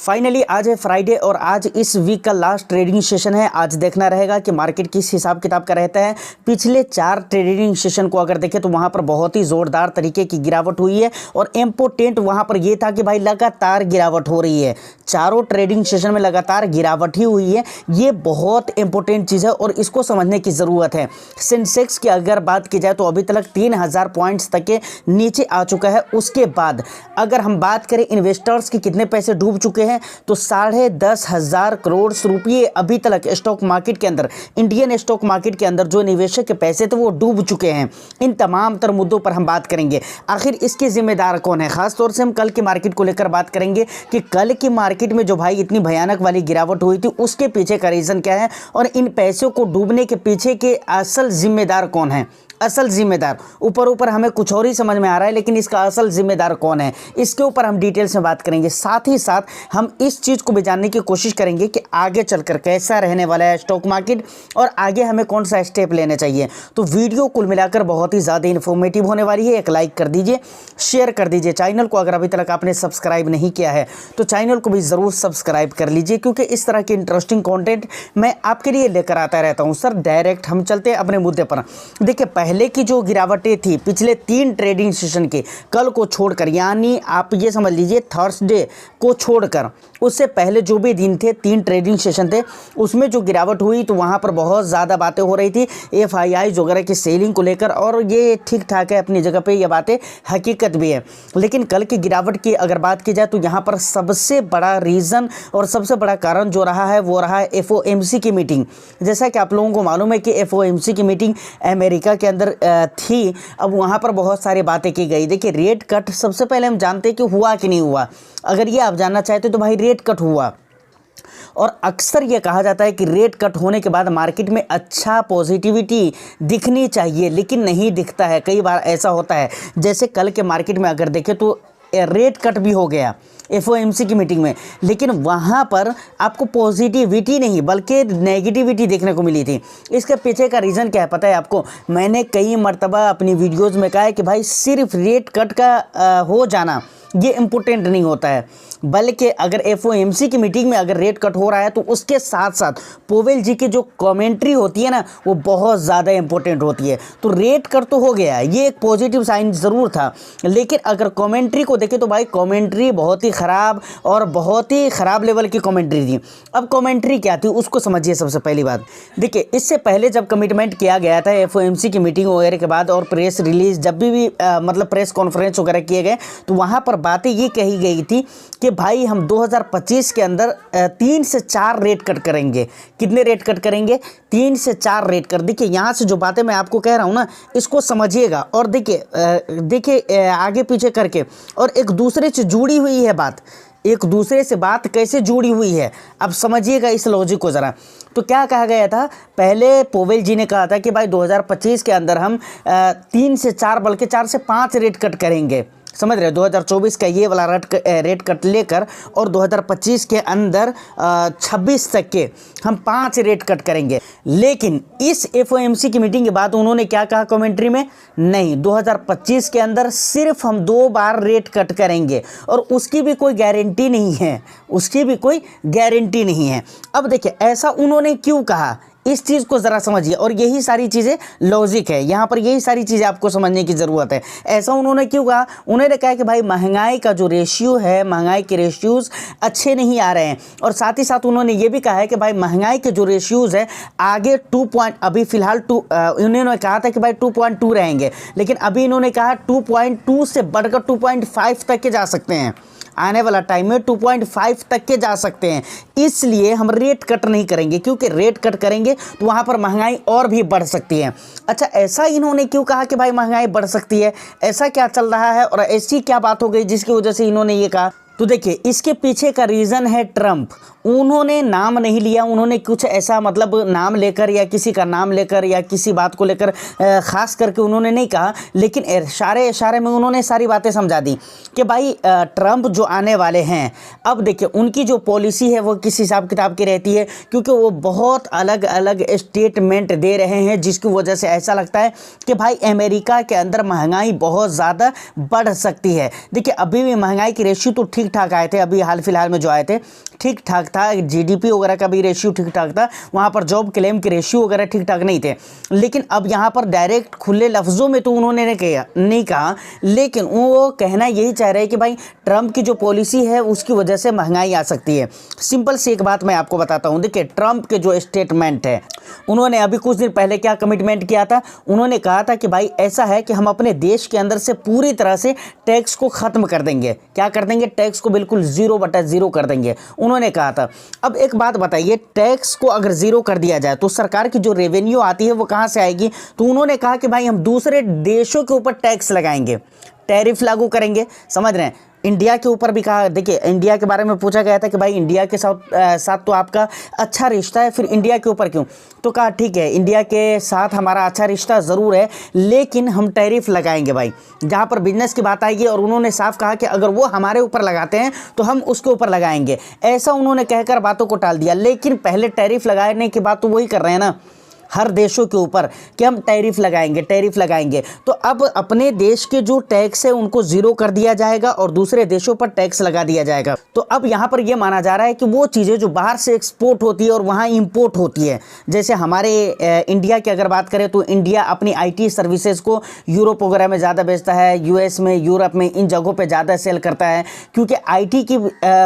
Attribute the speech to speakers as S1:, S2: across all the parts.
S1: Finally आज है Friday और आज इस वीक का लास्ट ट्रेडिंग सेशन है। आज देखना रहेगा कि मार्केट किस हिसाब किताब का रहता है। पिछले 4 ट्रेडिंग सेशन को अगर देखें तो वहां पर बहुत ही जोरदार तरीके की गिरावट हुई है और इम्पोर्टेंट वहां पर यह था कि भाई लगातार गिरावट हो रही है। चारों ट्रेडिंग सेशन में लगातार गिरावट ही हुई है। ये बहुत इंपॉर्टेंट चीज़ है और इसको समझने की ज़रूरत है। सेंसेक्स की अगर बात की जाए तो अभी तक 3000 पॉइंट्स तक के नीचे आ चुका है। उसके बाद अगर हम बात करें इन्वेस्टर्स के कितने पैसे डूब चुके हैं तो 10,500 करोड़ रुपये अभी तक स्टॉक मार्केट के अंदर, इंडियन स्टॉक मार्केट के अंदर जो निवेशक के पैसे थे वो डूब चुके हैं। इन तमाम तर मुद्दों पर हम बात करेंगे। आखिर इसके जिम्मेदार कौन है? खास तौर से हम कल की मार्केट को लेकर बात करेंगे कि कल की मार्केट में जो भाई इतनी भयानक वाली गिरावट हुई थी उसके पीछे का रीजन क्या है और इन पैसों को डूबने के पीछे के असल जिम्मेदार कौन है। असल जिम्मेदार ऊपर हमें कुछ और ही समझ में आ रहा है, लेकिन इसका असल जिम्मेदार कौन है इसके ऊपर हम डिटेल्स में बात करेंगे। साथ ही साथ हम इस चीज़ को भी जानने की कोशिश करेंगे कि आगे चलकर कैसा रहने वाला है स्टॉक मार्केट और आगे हमें कौन सा स्टेप लेने चाहिए। तो वीडियो कुल मिलाकर बहुत ही ज़्यादा इन्फॉर्मेटिव होने वाली है। एक लाइक कर दीजिए, शेयर कर दीजिए। चैनल को अगर अभी तक आपने सब्सक्राइब नहीं किया है तो चैनल को भी ज़रूर सब्सक्राइब कर लीजिए, क्योंकि इस तरह की इंटरेस्टिंग कॉन्टेंट मैं आपके लिए लेकर आता रहता हूँ। सर डायरेक्ट हम चलते हैं अपने मुद्दे पर। देखिए, पहले की जो गिरावटें थी पिछले 3 ट्रेडिंग सेशन के, कल को छोड़कर, यानी आप ये समझ लीजिए थर्सडे को छोड़कर, उससे पहले जो भी दिन थे 3 ट्रेडिंग सेशन थे उसमें जो गिरावट हुई तो वहाँ पर बहुत ज़्यादा बातें हो रही थी FII वगैरह की सेलिंग को लेकर, और ये ठीक ठाक है अपनी जगह पे, ये बातें हकीकत भी है। लेकिन कल की गिरावट की अगर बात की जाए तो यहाँ पर सबसे बड़ा रीज़न और सबसे बड़ा कारण जो रहा है वो रहा है FOMC की मीटिंग। जैसा कि आप लोगों को मालूम है कि FOMC की मीटिंग अमेरिका के अंदर थी। अब वहाँ पर बहुत सारी बातें की गई। देखिए, रेट कट सबसे पहले हम जानते हैं कि हुआ कि नहीं हुआ। अगर ये आप जानना चाहते तो भाई रेट कट हुआ, और अक्सर ये कहा जाता है कि रेट कट होने के बाद मार्केट में अच्छा पॉजिटिविटी दिखनी चाहिए, लेकिन नहीं दिखता है। कई बार ऐसा होता है, जैसे कल के मार्केट में अगर देखें तो रेट कट भी हो गया FOMC की मीटिंग में, लेकिन वहाँ पर आपको पॉजिटिविटी नहीं बल्कि नेगेटिविटी देखने को मिली थी। इसके पीछे का रीज़न क्या है पता है आपको? मैंने कई मर्तबा अपनी वीडियोज़ में कहा है कि भाई सिर्फ रेट कट का हो जाना ये इम्पोर्टेंट नहीं होता है, बल्कि अगर FOMC की मीटिंग में अगर रेट कट हो रहा है तो उसके साथ साथ पोवेल जी की जो कमेंट्री होती है ना वो बहुत ज़्यादा इंपॉर्टेंट होती है। तो रेट कट तो हो गया, ये एक पॉजिटिव साइन ज़रूर था, लेकिन अगर कमेंट्री को देखें तो भाई कमेंट्री बहुत ही ख़राब और बहुत ही ख़राब लेवल की कमेंट्री थी। अब कमेंट्री क्या थी उसको समझिए। सबसे पहली बात देखिए, इससे पहले जब कमिटमेंट किया गया था FOMC की मीटिंग वगैरह के बाद और प्रेस रिलीज जब भी मतलब प्रेस कॉन्फ्रेंस वगैरह किए गए तो वहाँ पर बातें ये कही गई थी कि भाई हम 2025 के अंदर 3 से 4 रेट कट करेंगे। कितने रेट कट करेंगे? 3 से 4 रेट कट। देखिए, यहाँ से जो बातें मैं आपको कह रहा हूँ ना इसको समझिएगा और देखिए आगे पीछे करके, और एक दूसरे से जुड़ी हुई है बात। एक दूसरे से बात कैसे जुड़ी हुई है अब समझिएगा इस लॉजिक को ज़रा। तो क्या कहा गया था? पहले पोवेल जी ने कहा था कि भाई 2025 के अंदर हम 3 से 4 बल्कि 4 से 5 रेट कट करेंगे। समझ रहे हो? 2024 का ये वाला रेट कट लेकर और 2025 के अंदर 26 तक के हम 5 रेट कट करेंगे। लेकिन इस FOMC की मीटिंग के बाद उन्होंने क्या कहा कमेंट्री में? नहीं, 2025 के अंदर सिर्फ हम 2 बार रेट कट करेंगे और उसकी भी कोई गारंटी नहीं है, उसकी भी कोई गारंटी नहीं है। अब देखिए, ऐसा उन्होंने क्यों कहा इस चीज़ को ज़रा समझिए, और यही सारी चीज़ें लॉजिक है यहाँ पर, यही सारी चीज़ें आपको समझने की ज़रूरत है। ऐसा उन्होंने क्यों कहा? उन्होंने कहा कि भाई महंगाई का जो रेशियो है, महंगाई के रेशियोज़ अच्छे नहीं आ रहे हैं, और साथ ही साथ उन्होंने ये भी कहा है कि भाई महंगाई के जो रेशियोज़ है आगे 2 पॉइंट, अभी फ़िलहाल इन्होंने कहा था कि भाई 2.2 रहेंगे, लेकिन अभी इन्होंने कहा 2.2 से बढ़कर 2.5 तक के जा सकते हैं। आने वाला टाइम में 2.5 तक के जा सकते हैं। इसलिए हम रेट कट नहीं करेंगे, क्योंकि रेट कट करेंगे तो वहाँ पर महंगाई और भी बढ़ सकती है। अच्छा, ऐसा इन्होंने क्यों कहा कि भाई महंगाई बढ़ सकती है? ऐसा क्या चल रहा है और ऐसी क्या बात हो गई जिसकी वजह से इन्होंने ये कहा? तो देखिए, इसके पीछे का रीज़न है ट्रंप। उन्होंने नाम नहीं लिया, उन्होंने कुछ ऐसा मतलब नाम लेकर या किसी का नाम लेकर या किसी बात को लेकर ख़ास करके उन्होंने नहीं कहा, लेकिन इशारे में उन्होंने सारी बातें समझा दी कि भाई ट्रंप जो आने वाले हैं, अब देखिए उनकी जो पॉलिसी है वो किस हिसाब किताब की रहती है, क्योंकि वो बहुत अलग अलग स्टेटमेंट दे रहे हैं जिसकी वजह से ऐसा लगता है कि भाई अमेरिका के अंदर महंगाई बहुत ज़्यादा बढ़ सकती है। देखिए, अभी भी महंगाई की रेशियो तो ठीक ठाक आए थे, अभी हाल फिलहाल में जो आए थे ठीक ठाक था, जीडीपी वगैरह का भी रेशियो ठीक ठाक था, वहाँ पर जॉब क्लेम के रेशियो वगैरह ठीक ठाक नहीं थे। लेकिन अब यहाँ पर डायरेक्ट खुले लफ्ज़ों में तो उन्होंने नहीं कहा, लेकिन वो कहना यही चाह रहे हैं कि भाई ट्रंप की जो पॉलिसी है उसकी वजह से महंगाई आ सकती है। सिंपल सी एक बात मैं आपको बताता हूँ, देखिए ट्रंप के जो स्टेटमेंट है, उन्होंने अभी कुछ दिन पहले क्या कमिटमेंट किया था, उन्होंने कहा था कि भाई ऐसा है कि हम अपने देश के अंदर से पूरी तरह से टैक्स को ख़त्म कर देंगे। क्या कर देंगे? टैक्स को बिल्कुल 0/0 कर देंगे, उन्होंने कहा था। अब एक बात बताइए, टैक्स को अगर 0 कर दिया जाए तो सरकार की जो रेवेन्यू आती है वो कहाँ से आएगी? तो उन्होंने कहा कि भाई हम दूसरे देशों के ऊपर टैक्स लगाएंगे, टैरिफ लागू करेंगे, समझ रहे हैं। इंडिया के ऊपर भी कहा, देखिए इंडिया के बारे में पूछा गया था कि भाई इंडिया के साथ तो आपका अच्छा रिश्ता है, फिर इंडिया के ऊपर क्यों? तो कहा ठीक है, इंडिया के साथ हमारा अच्छा रिश्ता ज़रूर है, लेकिन हम टैरिफ लगाएंगे भाई, जहाँ पर बिजनेस की बात आएगी। और उन्होंने साफ कहा कि अगर वो हमारे ऊपर लगाते हैं तो हम उसके ऊपर लगाएंगे, ऐसा उन्होंने कहकर बातों को टाल दिया। लेकिन पहले टैरिफ लगाने की बात तो वही कर रहे हैं ना, हर देशों के ऊपर कि हम टैरिफ लगाएंगे। तो अब अपने देश के जो टैक्स है उनको 0 कर दिया जाएगा और दूसरे देशों पर टैक्स लगा दिया जाएगा। तो अब यहाँ पर यह माना जा रहा है कि वो चीज़ें जो बाहर से एक्सपोर्ट होती है और वहाँ इंपोर्ट होती है, जैसे हमारे इंडिया की अगर बात करें तो इंडिया अपनी IT सर्विसेज को यूरोप वगैरह में ज़्यादा बेचता है, US में, यूरोप में, इन जगहों पर ज़्यादा सेल करता है, क्योंकि IT की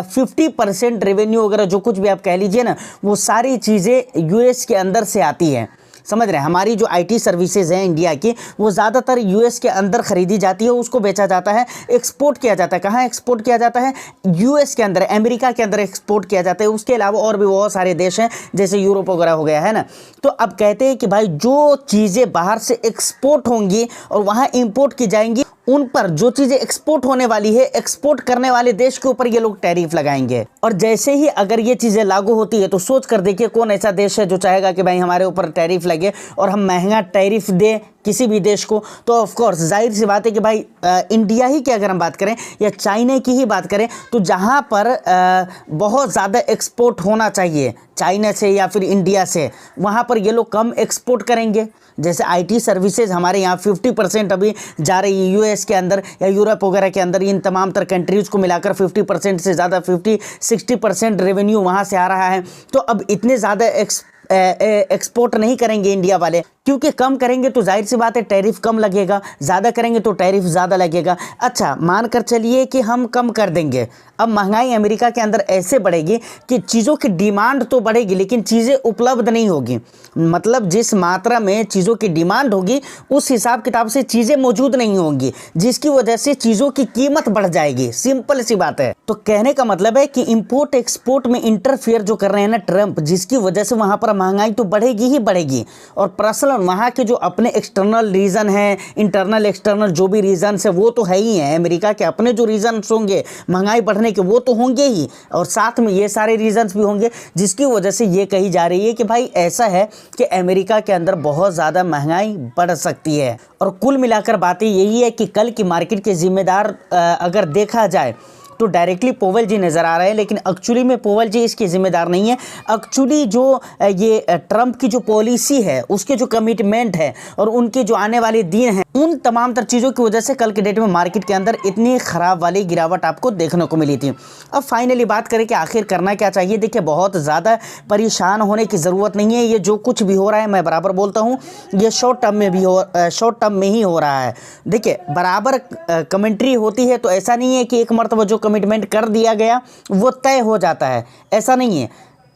S1: 50% रेवेन्यू वगैरह जो कुछ भी आप कह लीजिए ना, वो सारी चीज़ें US के अंदर से आती है, समझ रहे हैं। हमारी जो IT सर्विसेज हैं इंडिया की, वो ज़्यादातर US के अंदर ख़रीदी जाती है, उसको बेचा जाता है, एक्सपोर्ट किया जाता है। कहाँ एक्सपोर्ट किया जाता है? US के अंदर, अमेरिका के अंदर एक्सपोर्ट किया जाता है। उसके अलावा और भी बहुत सारे देश हैं, जैसे यूरोप वगैरह हो गया है ना। तो अब कहते हैं कि भाई जो चीज़ें बाहर से एक्सपोर्ट होंगी और वहाँ इम्पोर्ट की जाएंगी, उन पर जो चीज़ें एक्सपोर्ट होने वाली है, एक्सपोर्ट करने वाले देश के ऊपर ये लोग टैरिफ लगाएंगे। और जैसे ही अगर ये चीज़ें लागू होती है तो सोच कर देखिए कौन ऐसा देश है जो चाहेगा कि भाई हमारे ऊपर टैरिफ लगे और हम महंगा टैरिफ दें किसी भी देश को। तो ऑफ कोर्स जाहिर सी बात है कि भाई इंडिया ही की अगर हम बात करें या चाइना की ही बात करें, तो जहाँ पर बहुत ज़्यादा एक्सपोर्ट होना चाहिए चाइना से या फिर इंडिया से, वहाँ पर ये लोग कम एक्सपोर्ट करेंगे। जैसे IT सर्विसेज हमारे यहाँ 50% अभी जा रही है US के अंदर या यूरोप वगैरह के अंदर, इन तमाम तर कंट्रीज़ को मिलाकर 50% से ज़्यादा 50-60% रेवेन्यू वहाँ से आ रहा है। तो अब इतने ज़्यादा एक्सपोर्ट नहीं करेंगे इंडिया वाले, क्योंकि कम करेंगे तो जाहिर सी बात है टैरिफ कम लगेगा, ज़्यादा करेंगे तो टैरिफ ज़्यादा लगेगा। अच्छा मान कर चलिए कि हम कम कर देंगे, अब महंगाई अमेरिका के अंदर ऐसे बढ़ेगी कि चीज़ों की डिमांड तो बढ़ेगी लेकिन चीज़ें उपलब्ध नहीं होगी। मतलब जिस मात्रा में चीज़ों की डिमांड होगी उस हिसाब किताब से चीज़ें मौजूद नहीं होंगी, जिसकी वजह से चीज़ों की कीमत बढ़ जाएगी। सिंपल सी बात है। तो कहने का मतलब है कि इंपोर्ट एक्सपोर्ट में इंटरफेयर जो कर रहे हैं ना ट्रंप, जिसकी वजह से वहाँ पर महंगाई तो बढ़ेगी ही बढ़ेगी। और पर्सनल वहाँ के जो अपने एक्सटर्नल रीज़न है, इंटरनल एक्सटर्नल जो भी रीज़न्स है वो तो है ही है। अमेरिका के अपने जो रीज़न्स होंगे महंगाई बढ़ने के वो तो होंगे ही, और साथ में ये सारे रीज़न्स भी होंगे जिसकी वजह से ये कही जा रही है कि भाई ऐसा है कि अमेरिका के अंदर बहुत ज़्यादा महंगाई बढ़ सकती है। और कुल मिलाकर बातें यही है कि कल की मार्केट के जिम्मेदार अगर देखा जाए तो डायरेक्टली पोवेल जी नज़र आ रहे हैं, लेकिन एक्चुअली में पोवेल जी इसके ज़िम्मेदार नहीं है। एक्चुअली जो ये ट्रंप की जो पॉलिसी है, उसके जो कमिटमेंट है और उनके जो आने वाले दिन हैं, उन तमाम तर चीज़ों की वजह से कल के डेट में मार्केट के अंदर इतनी ख़राब वाली गिरावट आपको देखने को मिली थी। अब फाइनली बात करें कि आखिर करना क्या चाहिए। देखिए बहुत ज़्यादा परेशान होने की ज़रूरत नहीं है। ये जो कुछ भी हो रहा है, मैं बराबर बोलता हूँ, ये शॉर्ट टर्म में ही हो रहा है। देखिए बराबर कमेंट्री होती है, तो ऐसा नहीं है कि एक मरतबा जो कमिटमेंट कर दिया गया वो तय हो जाता है, ऐसा नहीं है।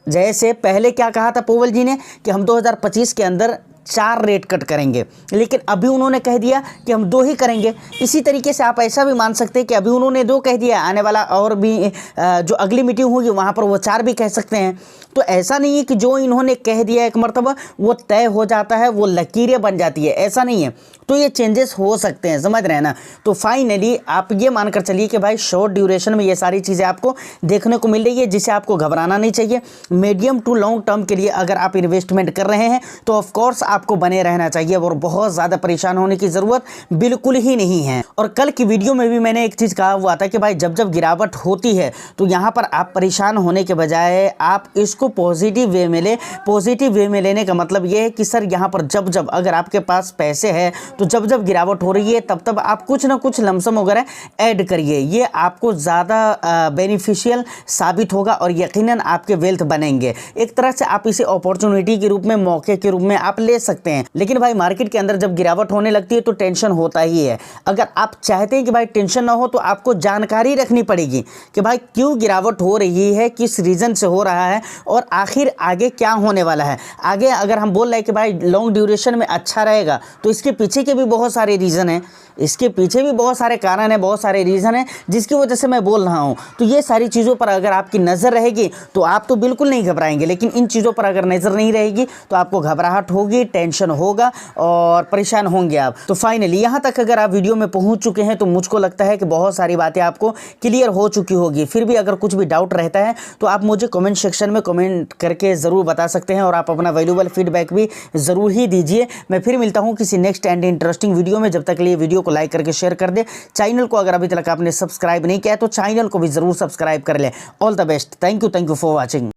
S1: जैसे पहले क्या कहा था पोवेल जी ने कि हम 2025 के अंदर 4 रेट कट करेंगे, लेकिन अभी उन्होंने कह दिया कि हम 2 ही करेंगे। इसी तरीके से आप ऐसा भी मान सकते हैं कि अभी उन्होंने 2 कह दिया, आने वाला और भी जो अगली मीटिंग होगी वहाँ पर वो 4 भी कह सकते हैं। तो ऐसा नहीं है कि जो इन्होंने कह दिया एक मरतबा वो तय हो जाता है, वो लकीरें बन जाती है, ऐसा नहीं है। तो ये चेंजेस हो सकते हैं, समझ रहे हैं ना। तो फाइनली आप ये मानकर चलिए कि भाई शॉर्ट ड्यूरेशन में ये सारी चीज़ें आपको देखने को मिल रही है, जिसे आपको घबराना नहीं चाहिए। मीडियम टू लॉन्ग टर्म के लिए अगर आप इन्वेस्टमेंट कर रहे हैं तो ऑफकोर्स आपको बने रहना चाहिए और बहुत ज़्यादा परेशान होने की ज़रूरत बिल्कुल ही नहीं है। और कल की वीडियो में भी मैंने एक चीज़ कहा हुआ था कि भाई जब जब गिरावट होती है तो यहाँ पर आप परेशान होने के बजाय आप इसको पॉजिटिव वे में ले। पॉजिटिव वे में लेने का मतलब ये है कि सर यहाँ पर जब जब अगर आपके पास पैसे है तो जब जब गिरावट हो रही है तब तब आप कुछ ना कुछ लमसम वगैरह ऐड करिए। ये आपको ज़्यादा बेनिफिशियल साबित होगा और यकीनन आपके वेल्थ बनेंगे। एक तरह से आप इसे अपॉर्चुनिटी के रूप में, मौके के रूप में आप ले सकते हैं। लेकिन भाई मार्केट के अंदर जब गिरावट होने लगती है तो टेंशन होता ही है। अगर आप चाहते हैं कि भाई टेंशन ना हो तो आपको जानकारी रखनी पड़ेगी कि भाई क्यों गिरावट हो रही है, किस रीज़न से हो रहा है और आखिर आगे क्या होने वाला है। आगे अगर हम बोल रहे हैं कि भाई लॉन्ग ड्यूरेशन में अच्छा रहेगा तो इसके पीछे के भी बहुत सारे रीज़न हैं, इसके पीछे भी बहुत सारे कारण हैं, बहुत सारे रीज़न हैं जिसकी वजह से मैं बोल रहा हूँ। तो ये सारी चीज़ों पर अगर आपकी नज़र रहेगी तो आप तो बिल्कुल नहीं घबराएंगे, लेकिन इन चीज़ों पर अगर नज़र नहीं रहेगी तो आपको घबराहट होगी, टेंशन होगा और परेशान होंगे आप। तो फाइनली यहाँ तक अगर आप वीडियो में पहुँच चुके हैं तो मुझको लगता है कि बहुत सारी बातें आपको क्लियर हो चुकी होगी। फिर भी अगर कुछ भी डाउट रहता है तो आप मुझे कमेंट सेक्शन में कमेंट करके ज़रूर बता सकते हैं और आप अपना वैल्यूएबल फीडबैक भी ज़रूर ही दीजिए। मैं फिर मिलता हूँ किसी नेक्स्ट एंड इंटरेस्टिंग वीडियो में। जब तक के लिए वीडियो को लाइक करके शेयर कर दे। चैनल को अगर अभी तक आपने सब्सक्राइब नहीं किया है तो चैनल को भी ज़रूर सब्सक्राइब कर ले। All the best. Thank you for watching.